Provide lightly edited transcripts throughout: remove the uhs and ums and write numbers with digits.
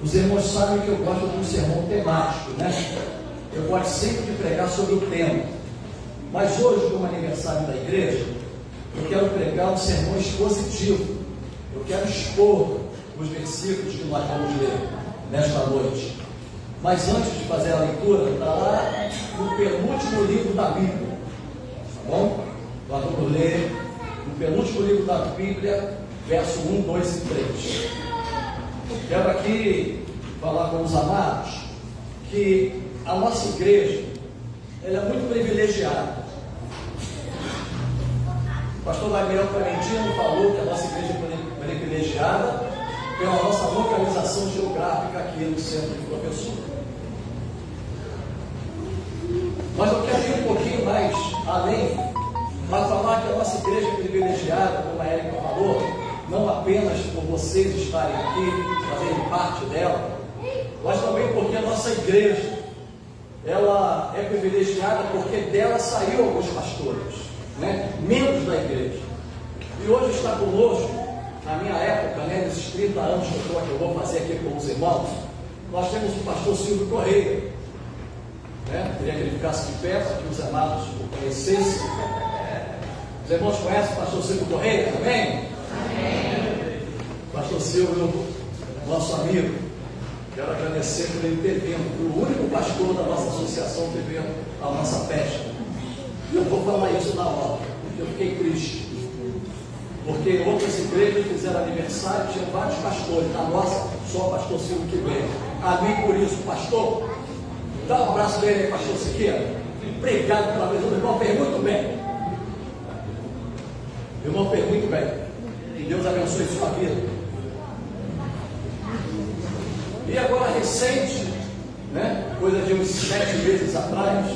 Os irmãos sabem que eu gosto de um sermão temático, né? Eu gosto sempre de pregar sobre o tema. Mas hoje, como aniversário da igreja, eu quero pregar um sermão expositivo. Eu quero expor os versículos que nós vamos ler nesta noite. Mas antes de fazer a leitura, está lá no penúltimo livro da Bíblia. Tá bom? Nós vamos ler no penúltimo livro da Bíblia, verso 1, 2 e 3. Quero aqui falar com os amados que a nossa igreja, ela é muito privilegiada. O pastor Daniel Clementino falou que a nossa igreja é privilegiada pela nossa localização geográfica aqui no centro de professor. Mas eu quero ir um pouquinho mais além, para falar que a nossa igreja é privilegiada, como a Érica falou, não apenas por vocês estarem aqui, fazerem parte dela, mas também porque a nossa igreja, ela é privilegiada porque dela saiu alguns pastores, né? Membros da igreja. E hoje está conosco, na minha época, né, nesses 30 anos que eu vou fazer aqui com os irmãos, nós temos o pastor Silvio Correia, né? Queria que ele ficasse de pé para que os amados o conhecessem. Os irmãos conhecem o pastor Silvio Correia também? Amém. Pastor Silvio, nosso amigo, quero agradecer por ele ter vindo, o único pastor da nossa associação ter vindo à nossa festa. E eu vou falar isso na hora, porque eu fiquei triste. Porque outras igrejas fizeram aniversário, tinha vários pastores, na nossa, só o pastor Silvio que veio. Amém por isso, pastor. Dá um abraço dele aí, pastor Siqueira. Obrigado pela vez, o irmão fez muito bem. O irmão fez muito bem. Que Deus abençoe sua vida. E agora, recente, né, coisa de uns 7 meses atrás,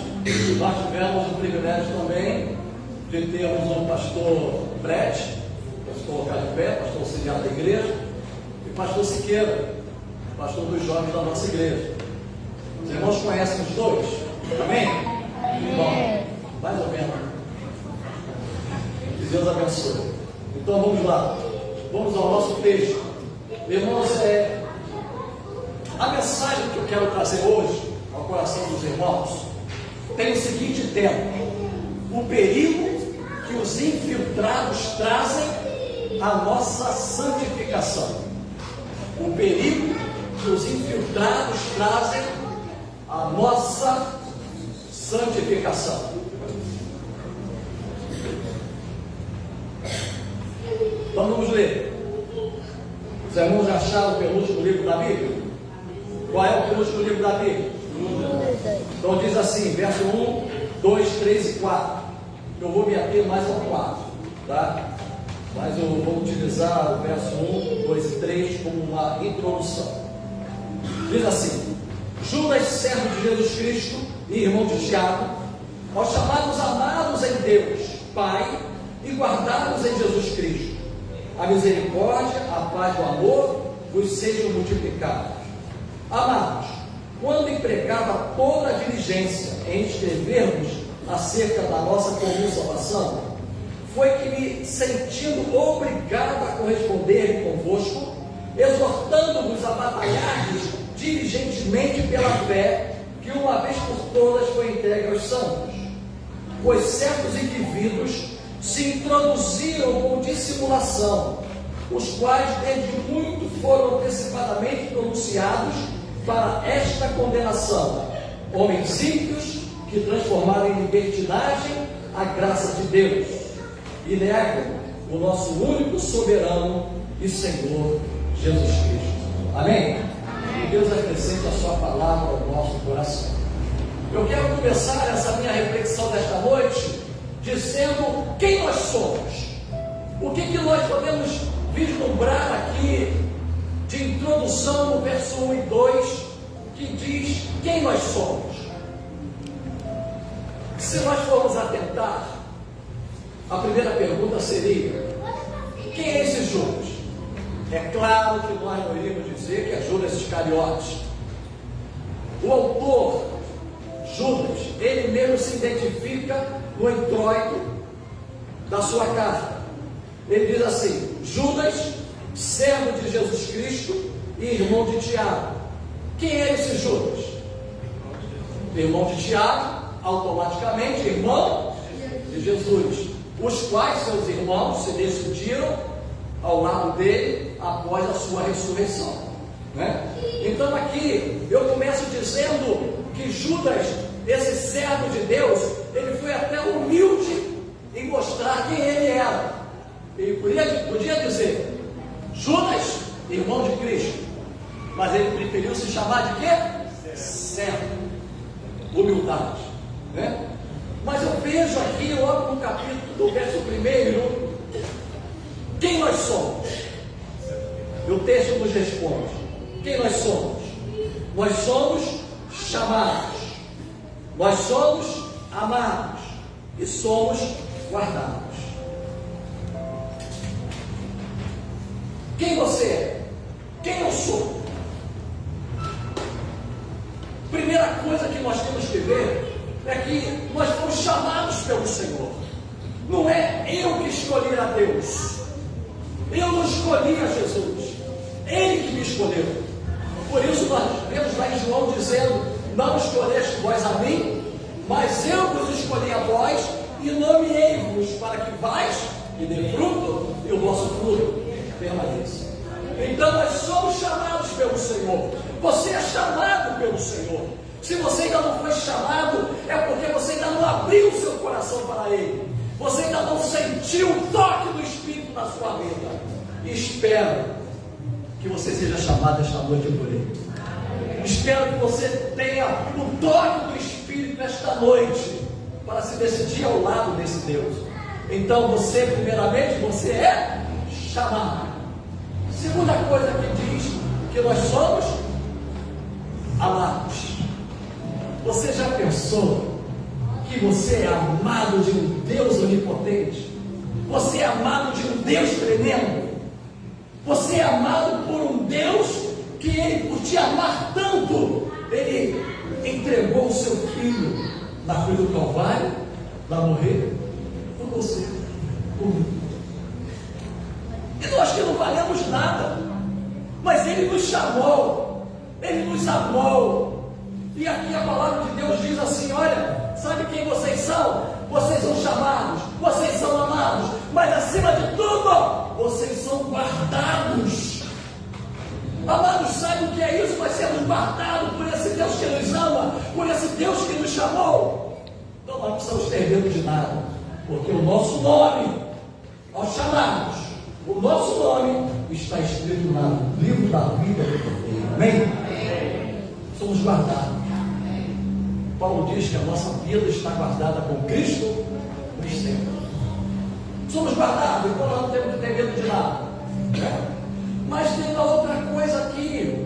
nós tivemos o privilégio também de termos um pastor Brett, pastor colocar de pé, pastor auxiliar da igreja, e pastor Siqueira, pastor dos jovens da nossa igreja. Os irmãos conhecem os dois? Amém? Bom, mais ou menos. Que Deus abençoe. Então vamos lá. Vamos ao nosso texto. Irmãos, a mensagem que eu quero trazer hoje ao coração dos irmãos tem o seguinte tema: o perigo que os infiltrados trazem à nossa santificação. O perigo que os infiltrados trazem à nossa santificação. Então vamos ler. Os irmãos já acharam o penúltimo livro da Bíblia? Qual é o penúltimo livro da Bíblia? Então diz assim, verso 1, 2, 3 e 4. Eu vou me ater mais ao 4, tá? Mas eu vou utilizar o verso 1, 2 e 3 como uma introdução. Diz assim: Judas, servo de Jesus Cristo e irmão de Tiago, aos chamados amados em Deus, Pai, e guardados em Jesus Cristo, a misericórdia, a paz e o amor vos sejam multiplicados. Amados, quando empregava toda a diligência em escrevermos acerca da nossa comum salvação, foi que me sentindo obrigado a corresponder convosco, exortando-vos a batalhardes diligentemente pela fé que uma vez por todas foi entregue aos santos. Pois certos indivíduos se introduziram com dissimulação, os quais desde muito foram antecipadamente pronunciados para esta condenação, homens ímpios que transformaram em libertinagem a graça de Deus e negam o nosso único soberano e Senhor Jesus Cristo. Amém? Que Deus acrescente a sua palavra ao nosso coração. Eu quero começar essa minha reflexão desta noite dizendo quem nós somos. O que nós podemos vislumbrar aqui de introdução no verso 1 e 2, que diz quem nós somos. Se nós formos atentar, a primeira pergunta seria: quem é esse Judas? É claro que nós não iríamos dizer que é Judas Iscariotes. O autor, Judas, ele mesmo se identifica no introito da sua carta. Ele diz assim: Judas, servo de Jesus Cristo e irmão de Tiago. Quem é esse Judas? Irmão de Tiago, automaticamente irmão de Jesus, os quais seus irmãos se decidiram ao lado dele após a sua ressurreição, né? Então aqui eu começo dizendo que Judas, esse servo de Deus, ele foi até humilde em mostrar quem ele era. Ele podia dizer Judas, irmão de Cristo, mas ele preferiu se chamar de quê? Servo. Humildade, né? Mas eu vejo aqui logo no capítulo, do verso 1, quem nós somos? E o texto nos responde: quem nós somos? Nós somos chamados, nós somos amados e somos guardados. Quem você é? Quem eu sou? Primeira coisa que nós temos que ver é que nós fomos chamados pelo Senhor. Não é eu que escolhi a Deus. Eu não escolhi a Jesus. Ele que me escolheu. Por isso nós vemos lá em João dizendo: não escolheste vós a mim, mas eu vos escolhi a vós e nomeei-vos para que vais e dê fruto e o vosso fruto permaneça. Então nós somos chamados pelo Senhor. Você é chamado pelo Senhor. Se você ainda não foi chamado, é porque você ainda não abriu o seu coração para Ele. Você ainda não sentiu o toque do Espírito na sua vida. E espero que você seja chamado esta noite por Ele. Espero que você tenha o toque do Espírito esta noite para se decidir ao lado desse Deus. Então você, primeiramente, você é chamado. Segunda coisa que diz que nós somos amados. Você já pensou que você é amado de um Deus onipotente? Você é amado de um Deus tremendo? Você é amado por um Deus que Ele, por te amar tanto, Ele entregou o seu Filho na cruz do Calvário, para morrer por você, por mim. E nós que não valemos nada, mas Ele nos chamou, Ele nos amou. E aqui a palavra de Deus diz assim: olha, sabe quem vocês são? Vocês são chamados, vocês são amados, mas acima de tudo, vocês são guardados. Amados, sabe o que é isso? Nós sermos guardados por esse Deus que nos ama, por esse Deus que nos chamou. Então nós não precisamos ter medo de nada, porque o nosso nome, aos chamados, o nosso nome está escrito no livro da vida do Cordeiro. Amém? Somos guardados. Paulo diz que a nossa vida está guardada com Cristo nos céus. Somos guardados, então nós não temos que ter medo de nada. Mas tem uma outra coisa aqui,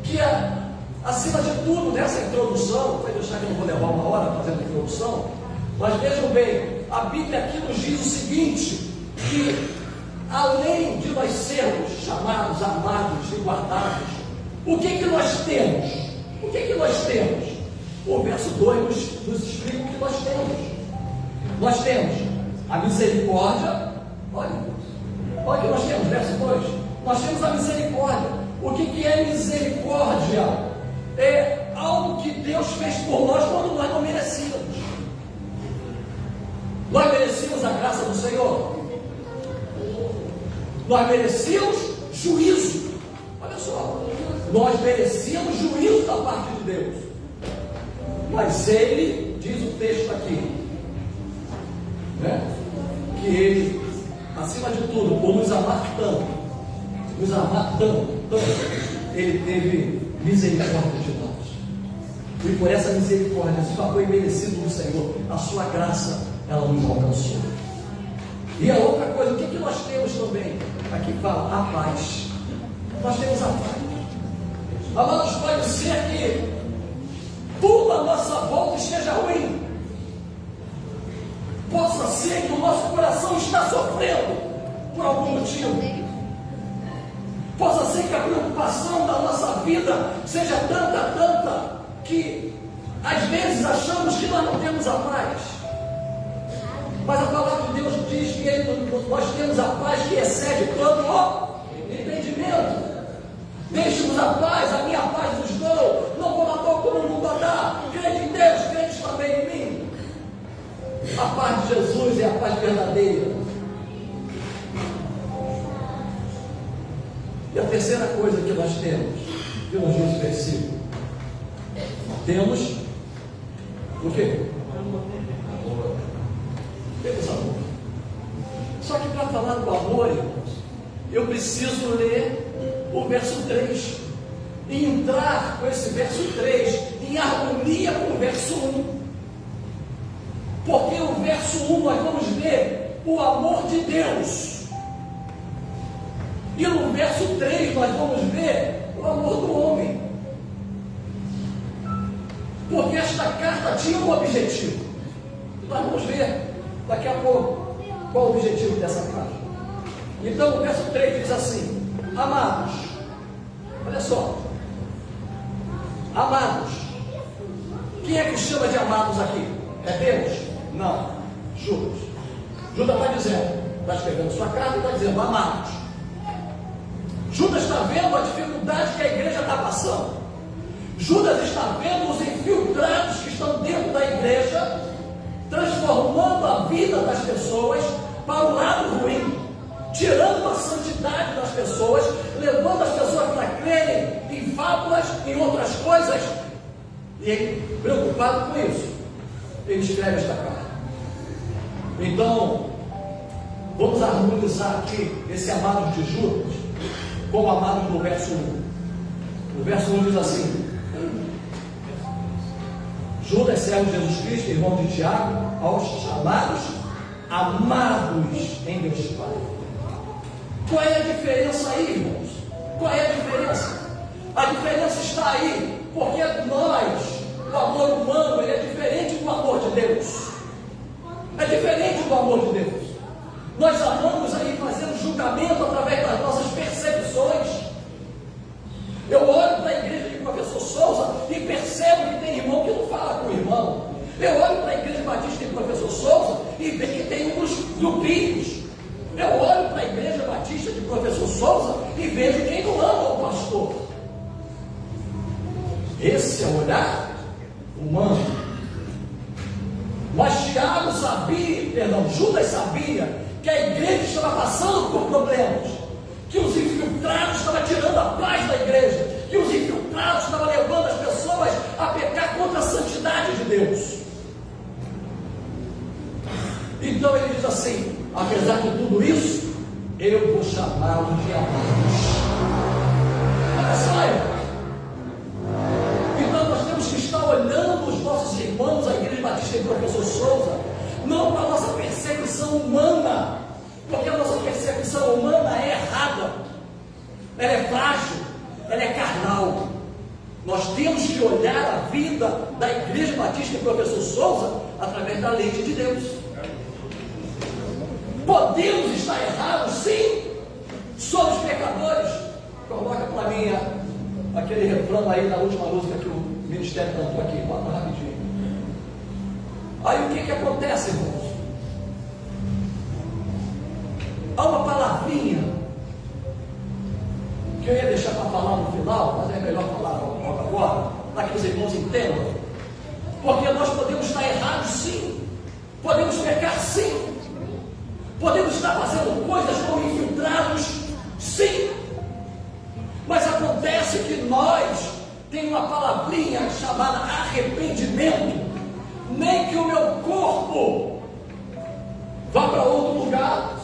que é, acima de tudo, nessa introdução, vai deixar que eu não vou levar uma hora fazendo a introdução, mas vejam bem, a Bíblia aqui nos diz o seguinte, que além de nós sermos chamados, amados e guardados, o que nós temos? O que nós temos? O verso 2 nos explica o que nós temos. Nós temos a misericórdia. Olha o que nós temos, verso 2. Nós temos a misericórdia. O que é misericórdia? É algo que Deus fez por nós quando nós não merecíamos. Nós merecíamos a graça do Senhor. Nós merecíamos juízo. Olha só, nós merecíamos juízo da parte de Deus. Mas Ele, diz o texto aqui, né, que Ele, acima de tudo, por nos amar tanto, Ele teve misericórdia de nós. E por essa misericórdia, isso já foi merecido do Senhor, a sua graça, ela nos alcançou. E a outra coisa, o que nós temos também? Aqui fala a paz. Nós temos a paz. Amados, pode ser que tudo à nossa volta esteja ruim. Possa ser que o nosso coração está sofrendo por algum motivo. Possa ser que a preocupação da nossa vida seja tanta, que às vezes achamos que nós não temos a paz. Mas a palavra de Deus diz que nós temos a paz que excede todo o entendimento. Deixe-nos a paz, a minha paz vos dou, não como a dou como o mundo a dá. Crede em Deus, crede também em mim. A paz de Jesus é a paz verdadeira. E a terceira coisa que nós temos, que nos diz o versículo, temos o quê? Temos amor. Só que para falar do amor, irmãos, eu preciso ler o verso 3 e entrar com esse verso 3 em harmonia com o verso 1. Porque o verso 1 nós vamos ver o amor de Deus, e no verso 3 nós vamos ver o amor do homem. Porque esta carta tinha um objetivo. Nós vamos ver daqui a pouco qual o objetivo dessa carta. Então o verso 3 diz assim: amados, olha só, amados. Quem é que chama de amados aqui? É Deus? Não, Judas. Judas está dizendo, está escrevendo sua carta e está dizendo amados. Judas está vendo a dificuldade que a igreja está passando. Judas está vendo os infiltrados que estão dentro da igreja, transformando a vida das pessoas para o lado ruim, tirando a santidade das pessoas, levando as pessoas para crerem em fábulas, em outras coisas. E ele, preocupado com isso, ele escreve esta carta. Então, vamos harmonizar aqui esse amado de Judas com o amado do verso 1. O verso 1 diz assim: Judas, servo de Jesus Cristo, irmão de Tiago, aos chamados amados em Deus Pai. Qual é a diferença aí, irmãos? Qual é a diferença? A diferença está aí, porque nós, o amor humano, ele é diferente do amor de Deus. É diferente do amor de Deus. Nós amamos aí fazendo julgamento através das nossas percepções. Eu olho para a igreja de professor Souza e percebo que tem irmão que não fala com o irmão. Eu olho para a igreja batista de professor Souza e vejo que tem uns grupinhos. Eu olho para a igreja batista de professor Souza e vejo quem não ama o pastor. Esse é o olhar humano. Mas Tiago sabia, Judas sabia que a igreja estava passando por problemas, que os infiltrados estavam tirando a paz da igreja, que os infiltrados estavam levando as pessoas a pecar contra a santidade de Deus. Então ele diz assim: apesar de tudo isso, eu vou chamá-los de amados. Olha só, irmão. Então nós temos que estar olhando os nossos irmãos, a igreja batista e professor Souza, não para a nossa percepção humana, porque a nossa percepção humana é errada, ela é frágil, ela é carnal. Nós temos que olhar a vida da igreja batista e professor Souza através da lente de Deus. Podemos estar errados, sim, somos pecadores. Coloca para mim aquele refrão aí da última música que o ministério cantou aqui, bota rapidinho. Aí o que acontece, irmãos? Há uma palavrinha que eu ia deixar para falar no final, mas é melhor falar agora, para que os irmãos entendam. Porque nós podemos estar errados, sim, podemos pecar, sim, podemos estar fazendo coisas como infiltrados, sim, mas acontece que nós temos uma palavrinha chamada arrependimento. Nem que o meu corpo vá para outro lugar.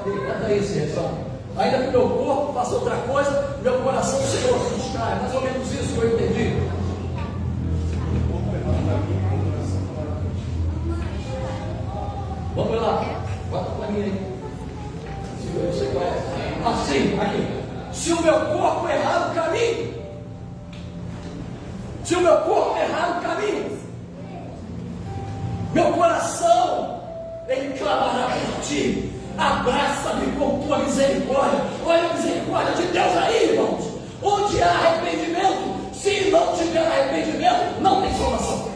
Canta aí esse refrão. Ainda que o meu corpo faça outra coisa, meu coração se buscar. É mais ou menos isso que eu entendi. Vamos lá. Bota para mim aí. Eu sei qual é. Assim, aqui. Se o meu corpo errar o caminho, se o meu corpo errar o caminho, meu coração, ele clamará por ti. Abraça-me com tua misericórdia. Olha a misericórdia de Deus aí, irmãos. Onde há arrependimento, se não tiver arrependimento, não tem salvação.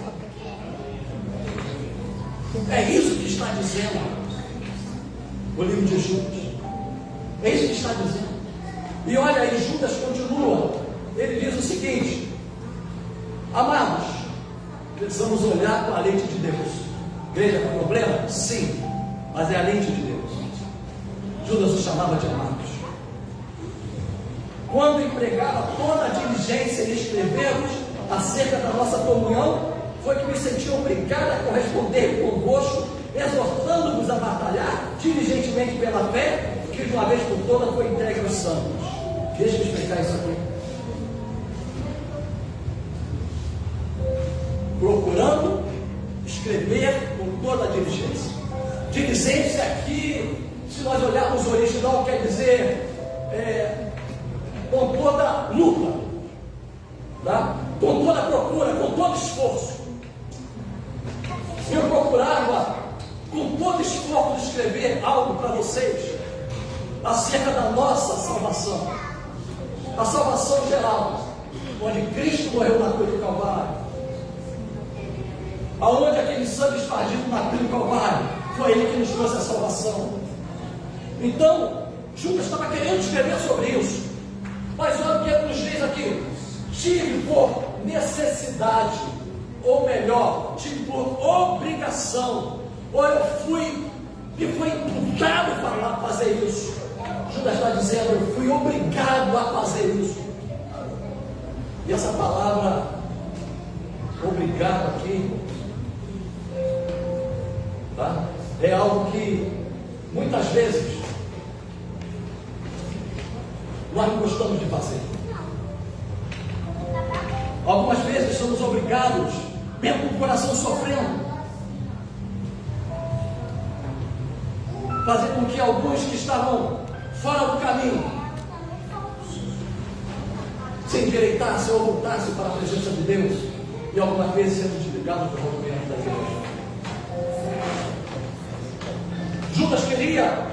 É isso que está dizendo o livro de Judas. É isso que está dizendo. E olha aí, Judas continua seguinte: amados, precisamos olhar com a lente de Deus. Igreja com problema? Sim, mas é a lente de Deus. Judas o chamava de amados. Quando empregava toda a diligência em escrever-vos acerca da nossa comunhão, foi que me senti obrigado a corresponder convosco, exortando-vos a batalhar diligentemente pela fé, que de uma vez por todas foi entregue aos santos. Deixa eu explicar isso aqui. Procurando escrever com toda a diligência. Diligência aqui, se nós olharmos o original, quer dizer com toda luta, tá? Com toda procura, com todo esforço. Eu procurava com todo esforço escrever algo para vocês acerca da nossa salvação, a salvação geral, onde Cristo morreu na cruz do Calvário, aonde aquele sangue espargido na cruz do Calvário, foi Ele que nos trouxe a salvação. Então, Judas estava querendo escrever sobre isso, mas olha o que Ele nos diz aqui: tive por necessidade, ou melhor, tive por obrigação, ou me foi imputado para fazer isso. Judas está dizendo: eu fui obrigado a fazer isso. E essa palavra obrigado aqui, tá? É algo que muitas vezes nós não gostamos de fazer. Algumas vezes somos obrigados, mesmo com o coração sofrendo, fazer com que alguns que estavam fora do caminho se endireitassem ou voltassem para a presença de Deus, e algumas vezes sendo desligados do movimento da igreja. Judas queria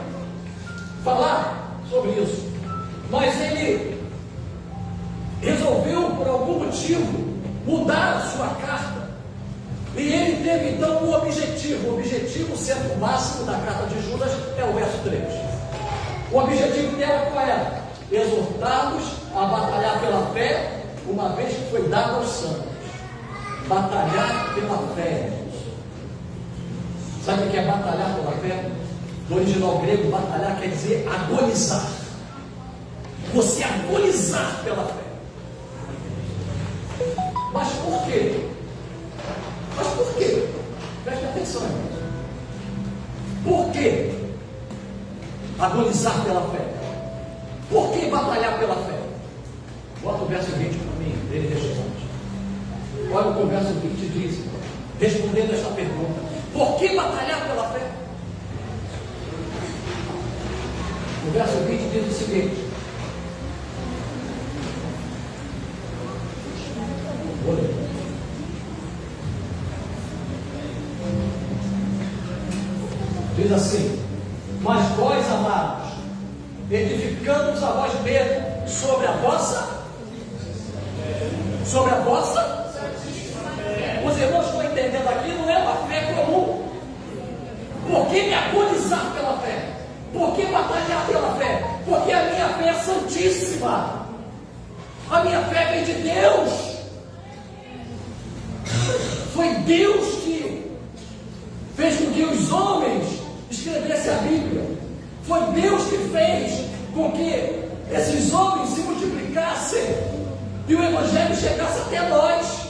falar sobre isso, mas ele resolveu, por algum motivo, mudar a sua carta. E ele teve então um objetivo. O objetivo, sendo o máximo da carta de Judas, é o verso 3. O objetivo dela qual era? Exortá-los a batalhar pela fé, uma vez que foi dado aos santos. Batalhar pela fé. Sabe o que é batalhar pela fé? No original grego, batalhar quer dizer agonizar. Você agonizar pela fé. Mas por quê? Mas por quê? Preste atenção, irmãos. Por quê agonizar pela fé? Por que batalhar pela fé? Bota o verso 20 para mim, ele responde. Olha o que o verso 20 diz, respondendo esta pergunta: por que batalhar pela fé? O verso 20 diz o seguinte: diz assim: mas vós, amados, edificando-vos a vós mesmos sobre a vossa, os irmãos estão entendendo aqui, não é uma fé comum. Por que me agonizar pela fé? Por que batalhar pela fé? Porque a minha fé é santíssima. A minha fé vem de Deus. Foi Deus que fez com que os homens escrevessem a Bíblia. Foi Deus que fez com que esses homens se multiplicassem e o Evangelho chegasse até nós.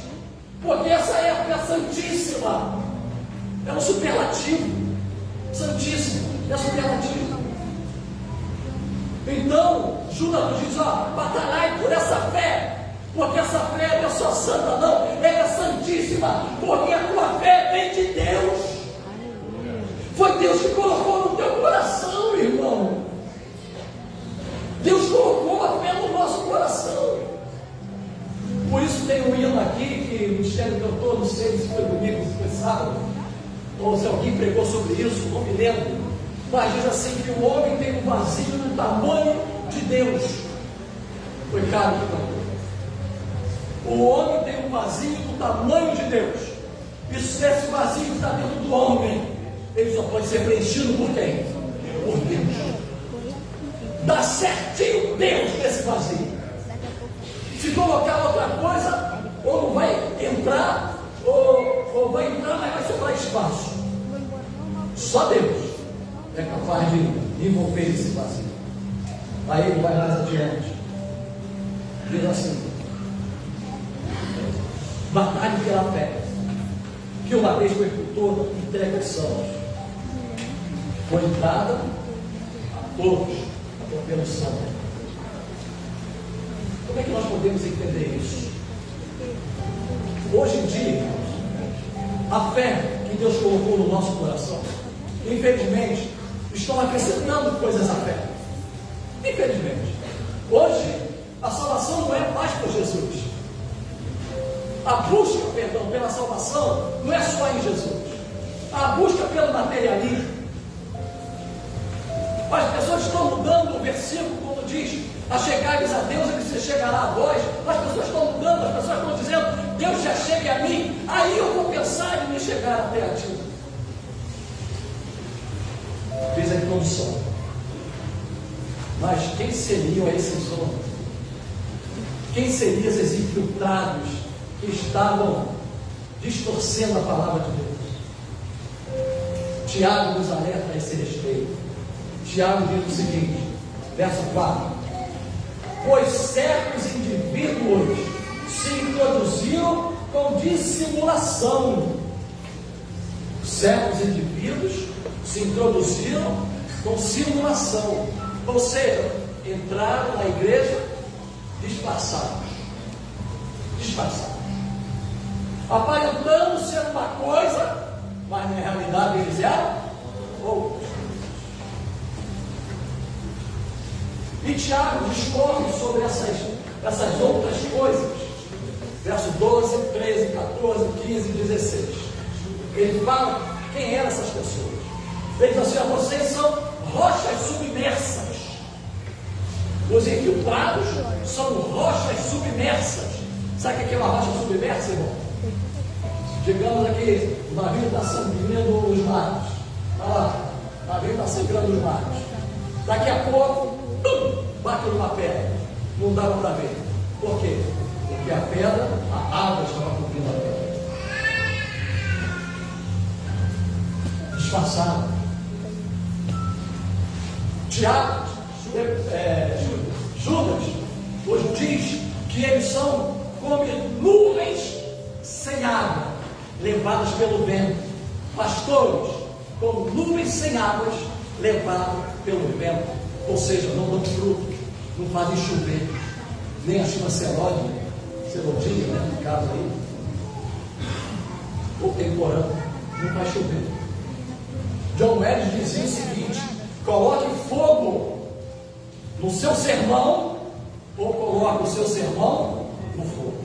Porque essa é a fé santíssima. É um superlativo. Santíssimo, é superlativo. Então, Judas nos diz: ó, batalhai por essa fé, porque essa fé não é só santa, não, ela é santíssima, porque a tua fé vem de Deus. Foi Deus que colocou no teu coração, irmão. Deus colocou a fé no nosso coração. Por isso tem um hino aqui que o Ministério cantou, não sei se foi domingo, se foi sábado, ou se alguém pregou sobre isso, não me lembro, mas diz assim que o homem tem um vazio do tamanho de Deus. Foi caro que cantou. O homem tem um vazio do tamanho de Deus. E se esse vazio está dentro do homem, ele só pode ser preenchido por quem? Por Deus. Dá certinho Deus nesse vazio. Se colocar outra coisa, ou não vai entrar, ou vai entrar, mas vai sobrar espaço. Só Deus é capaz de envolver esse vazio. Aí ele vai mais adiante. Diz assim: batalhe pela fé, que uma vez foi por toda entregue aos santos. Foi dada a todos pelo santo. Como é que nós podemos entender isso? Hoje em dia, a fé que Deus colocou no nosso coração, infelizmente, estão acrescentando coisas à fé. Infelizmente. Hoje, a salvação não é mais por Jesus. A busca, pela salvação não é só em Jesus. A busca pelo materialismo. As pessoas estão mudando o versículo quando diz: achegai-vos a Deus e você chegará a vós. As pessoas estão mudando, as pessoas estão dizendo: Deus já chegue a mim, aí eu vou pensar em me chegar até a ti. Fez a introdução. Mas quem seriam esses homens? Quem seriam esses infiltrados que estavam distorcendo a palavra de Deus? Tiago nos alerta a esse respeito. Tiago diz o seguinte, verso 4: pois certos indivíduos se introduziram com dissimulação. Certos indivíduos se introduziram com simulação, ou seja, entraram na igreja disfarçados, aparentando ser uma coisa, mas na realidade eles eram outra. E Tiago discorre sobre essas outras coisas. Verso 12, 13, 14, 15 e 16. Ele fala quem eram essas pessoas. Ele diz assim: vocês são rochas submersas. Os infiltrados são rochas submersas. Sabe o que é uma rocha submersa, irmão? Digamos aqui, o navio está sangrando os mares. Olha lá, o navio está sangrando os mares. Daqui a pouco, bate numa pedra. Não dava para ver. Por quê? Porque a pedra, a água estava cobrindo a pedra. Disfarçado. Tiago, Judas, hoje diz que eles são como nuvens sem água, levadas pelo vento. Pastores, como nuvens sem águas, levados pelo vento. Ou seja, não dão fruto, não fazem chover, nem a chuva celodia, né, no caso aí, ou temporã, não faz chover. John Wesley dizia o seguinte: coloque fogo no seu sermão, ou coloque o seu sermão no fogo.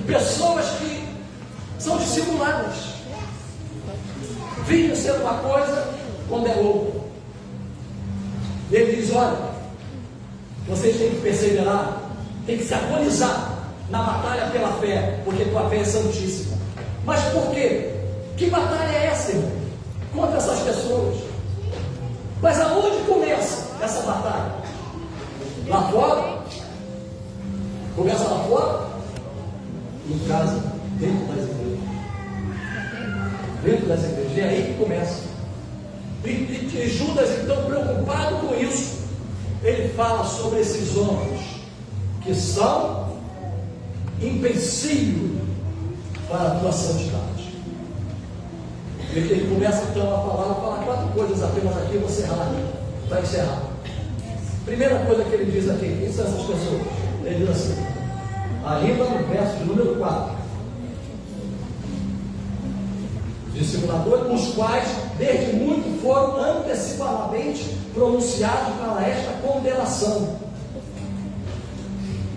Pessoas que são dissimuladas, vivem ser uma coisa quando é outra. Ele diz: olha, vocês têm que perseverar, têm que se agonizar na batalha pela fé, porque tua fé é santíssima. Mas por quê? Que batalha é essa, irmão? Contra essas pessoas. Mas aonde começa essa batalha? Lá fora? Começa lá fora? Em casa, dentro das igrejas. Dentro das igrejas. É aí que começa. E Judas, então, preocupado com isso, ele fala sobre esses homens que são empecilho para a tua santidade. Ele começa então a falar 4 coisas apenas aqui, eu vou encerrar, para encerrar. Primeira coisa que ele diz aqui: quem são essas pessoas? Ele diz assim, ainda no verso de número 4: dissimuladores, os quais desde muito foram antecipadamente pronunciados para esta condenação.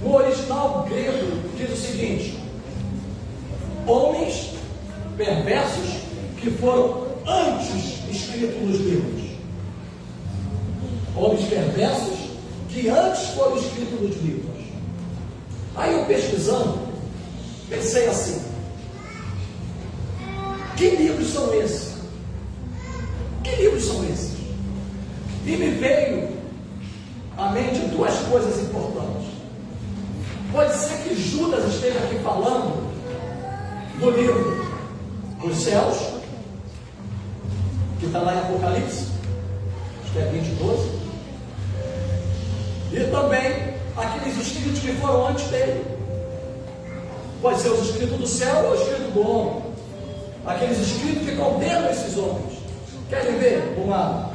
No original grego diz o seguinte: homens perversos que foram antes escritos nos livros. Homens perversos que antes foram escritos nos livros. Aí eu pesquisando, pensei assim: que livros são esses? Que livros são esses? E me veio à mente duas coisas importantes. Pode ser que Judas esteja aqui falando do livro dos céus, que está lá em Apocalipse, acho que é 20:12, e também aqueles espíritos que foram antes dele. Pode ser os espíritos do céu ou o espírito do homem, aqueles espíritos que condenam esses homens. Querem ver uma?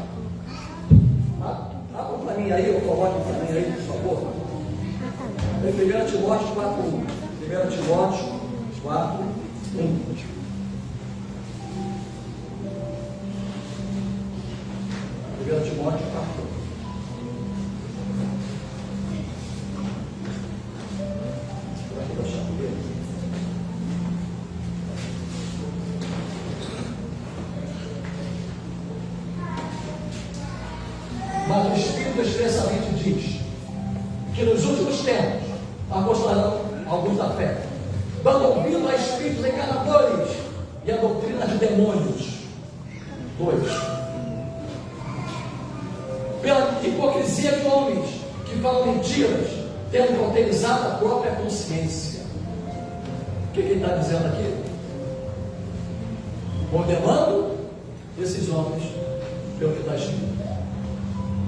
Abra para mim aí, ou coloque para mim aí, por favor. Em 1 Timóteo 4:1. 1 Timóteo 4:1. 1 Timóteo 4:1. Mas o Espírito expressamente diz que nos últimos tempos apostarão alguns da fé, dando ouvido a espíritos enganadores e a doutrina de demônios. 2. Pela hipocrisia de homens que falam mentiras, tendo cauterizado a própria consciência. O que ele está dizendo aqui? Condenando esses homens pelo que está escrito.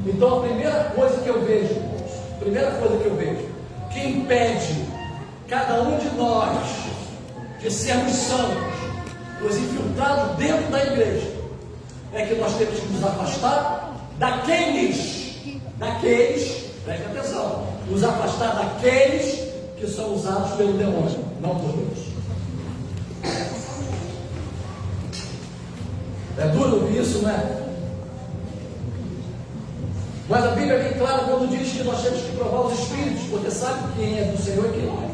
Então a primeira coisa que eu vejo, que impede cada um de nós de sermos santos, os infiltrados dentro da igreja, é que nós temos que nos afastar daqueles, preste atenção, nos afastar daqueles que são usados pelo demônio, não por Deus. É duro ouvir isso, não é? Mas a Bíblia é bem clara quando diz que nós temos que provar os espíritos, porque sabe quem é do Senhor e quem não é.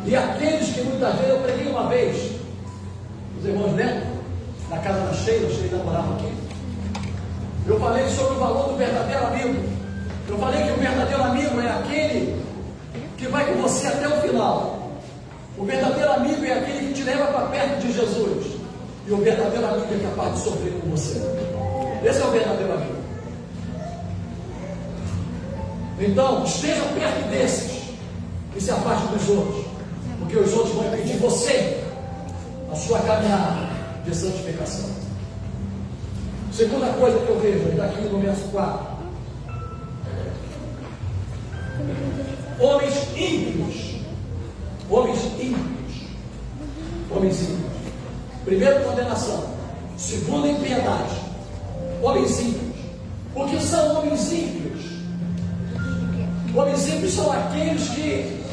E aqueles que muitas vezes eu preguei uma vez, os irmãos lembram? Na casa da Sheila morava aqui. Eu falei sobre o valor do verdadeiro amigo. Eu falei que o verdadeiro amigo é aquele que vai com você até o final. O verdadeiro amigo é aquele que te leva para perto de Jesus. E o verdadeiro amigo é capaz de sofrer com você. Esse é o verdadeiro amigo. Então, esteja perto desses e se afaste dos outros, porque os outros vão impedir você a sua caminhada de santificação. Segunda coisa que eu vejo, está aqui no verso 4. Homens ímpios. Primeiro, condenação. Segundo, impiedade. Homens ímpios. O que são homens ímpios? Homens ímpios são aqueles que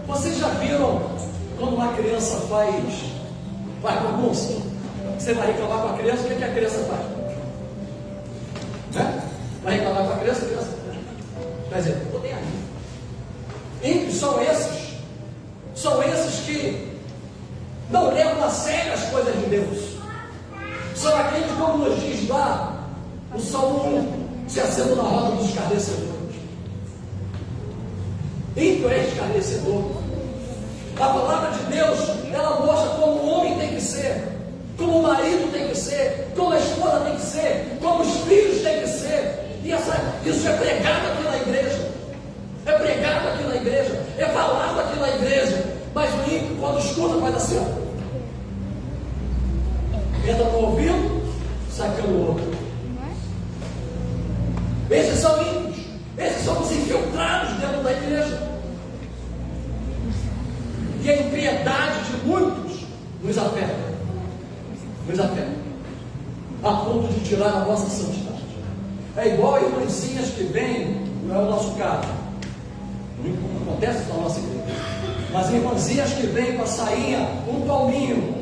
vocês já viram quando uma criança faz bagunça. Você vai reclamar com a criança, o que a criança faz? Né? Vai reclamar com a criança, vai dizer, estou nem aí. Ímpios são esses que não levam a sério as coisas de Deus. São aqueles, como nos diz lá o Salmo 1, se assenta na roda dos escarnecedores. Ímpio é escarnecedor. A palavra de Deus, ela mostra como o homem tem que ser, como o marido tem que ser, como a esposa tem que ser, como os filhos têm que ser. E isso é pregado aqui na igreja. É pregado aqui na igreja. É falado aqui na igreja. Mas o ímpio, quando escuta, faz assim, ó. Entra no ouvido, sai pelo outro. Esses são ímpios. Esses são os infiltrados dentro da igreja. E a impiedade de muitos nos afeta. A ponto de tirar a nossa santidade. É igual a irmãzinhas que vêm, não é o nosso caso. Não acontece na nossa igreja. Mas irmãzinhas que vêm com a sainha, um palminho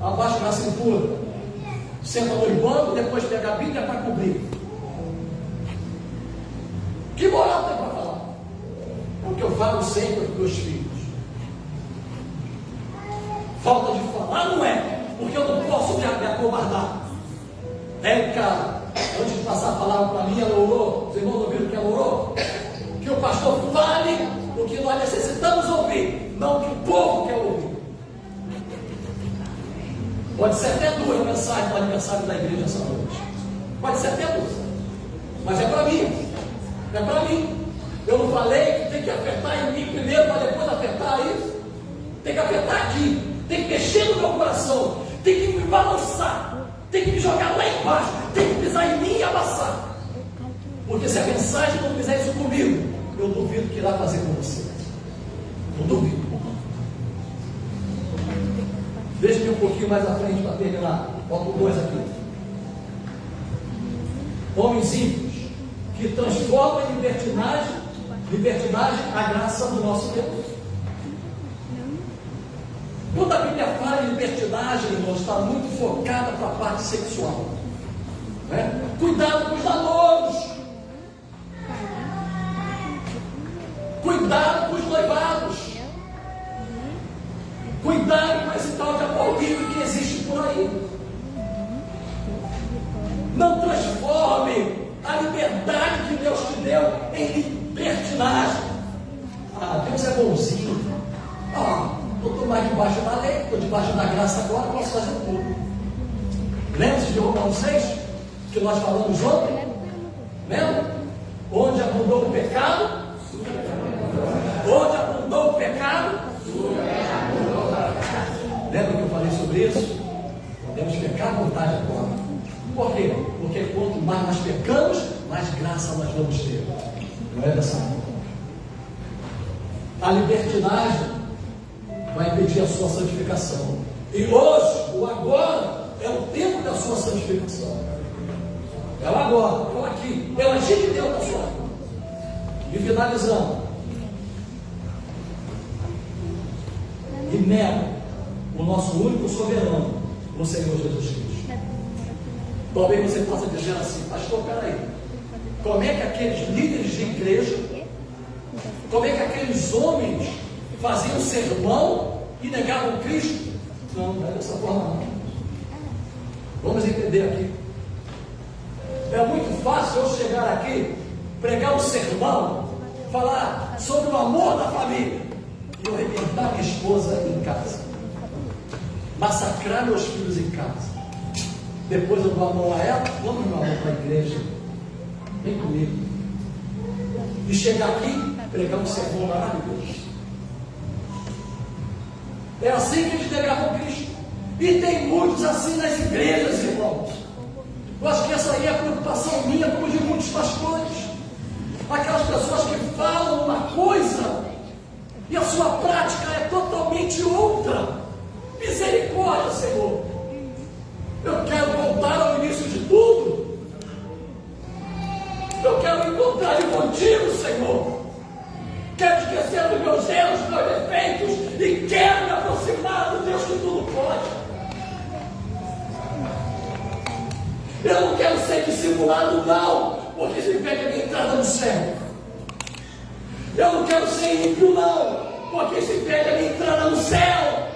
abaixo da cintura, senta no banco, depois pega a Bíblia para cobrir. Que moral tem para falar? É o que eu falo sempre para os meus filhos. Falta de falar não é, porque eu não posso me acovardar. Cara, antes de passar a palavra para mim, ela orou. Os irmãos ouviram que ela orou? Que o pastor fale o que nós necessitamos ouvir, não o que o povo quer ouvir. Pode ser até duas mensagens no aniversário da igreja essa noite. Pode ser até duas. Mas é para mim. É para mim. Eu não falei que tem que afetar em mim primeiro para depois afetar isso? Tem que afetar aqui. Tem que mexer no meu coração. Tem que me balançar. Tem que me jogar lá embaixo. Tem que pisar em mim e amassar. Porque se a mensagem não fizer isso comigo, eu duvido que irá fazer com você. Eu duvido. Deixa-me um pouquinho mais à frente para terminar. Faltam 2 aqui. Homens ímpios que transformam em libertinagem a graça do nosso Deus. Quando a Bíblia fala em libertinagem, irmão, está muito focada para a parte sexual. Né? Cuidado com os namoros. Cuidado com os noivados. Cuidado com esse tal de amor livre que existe por aí. Não transforme a liberdade que Deus te deu em libertinagem. Ah, Deus é bonzinho. Eu estou mais debaixo da lei, estou debaixo da graça agora, posso fazer tudo. Lembra-se de Romanos 6, que nós falamos ontem? Lembra? Onde abundou o pecado? Onde abundou o pecado? Lembra que eu falei sobre isso? Temos que pecar à vontade agora. Por quê? Porque quanto mais nós pecamos, mais graça nós vamos ter. Não é dessa forma. A libertinagem vai impedir a sua santificação. E hoje, o agora, é o tempo da sua santificação. É o agora, é o aqui, é o agir de Deus na sua vida. E finalizando. E nega o nosso único soberano, o Senhor Jesus Cristo. Talvez você possa dizer assim, pastor, peraí, como é que aqueles líderes de igreja, como é que aqueles homens faziam sermão e negavam Cristo? Não é dessa forma não. Vamos entender aqui. É muito fácil eu chegar aqui, pregar um sermão, falar sobre o amor da família, e eu arrebentar minha esposa em casa, massacrar meus filhos em casa. Depois eu dou a mão a ela, vamos meu amor para a igreja, vem comigo. E chegar aqui, pregar um sermão maravilhoso. É assim que eles negavam Cristo. E tem muitos assim nas igrejas, irmãos. Eu acho que essa aí é a preocupação minha, como de muitos pastores. Aquelas pessoas que falam uma coisa e a sua prática é totalmente outra. Misericórdia, Senhor. Eu quero voltar ao início de tudo. Eu quero encontrar contigo, Senhor. Quero esquecer dos meus erros, dos meus defeitos, e quero me aproximar do Deus que tudo pode. Eu não quero ser dissimulado, não, porque isso impede a minha entrada no céu. Eu não quero ser ímpio, não, porque isso impede a minha entrada no céu.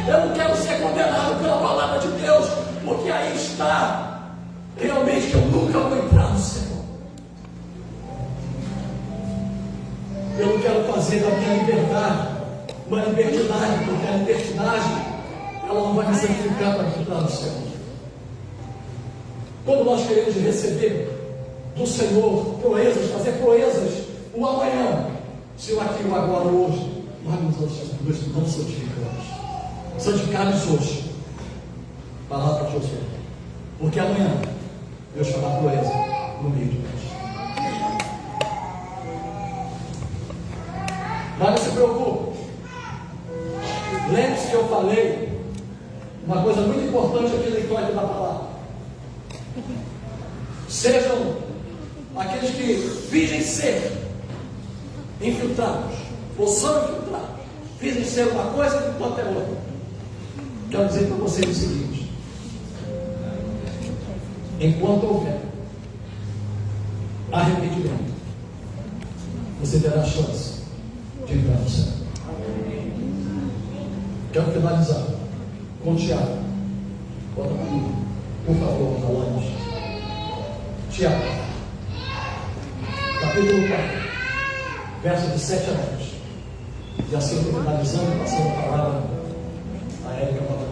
Eu não quero ser condenado pela palavra de Deus, porque aí está realmente que eu nunca vou entrar no céu. Eu não quero fazer da minha liberdade uma libertinagem, porque a libertinagem ela não vai me santificar para entrar no céu. Quando nós queremos receber do Senhor proezas, fazer proezas o amanhã, se o aqui e o agora hoje, nós não santificamos. Santificar-nos hoje. Palavra para Josué. Porque amanhã Deus fará proeza no meio de nós. Mas não se preocupe. Lembre-se que eu falei uma coisa muito importante aqui na história da palavra. Sejam aqueles que fingem ser infiltrados, ou são infiltrados, fingem ser uma coisa enquanto é outra. Quero dizer para vocês o seguinte: enquanto houver arrependimento, você terá a chance de entrar no céu. Quero finalizar com Tiago. Bota comigo, por favor, falamos. Tiago, capítulo 4, versos de 7 a 10. E assim eu estou finalizando, passando a palavra a Érica.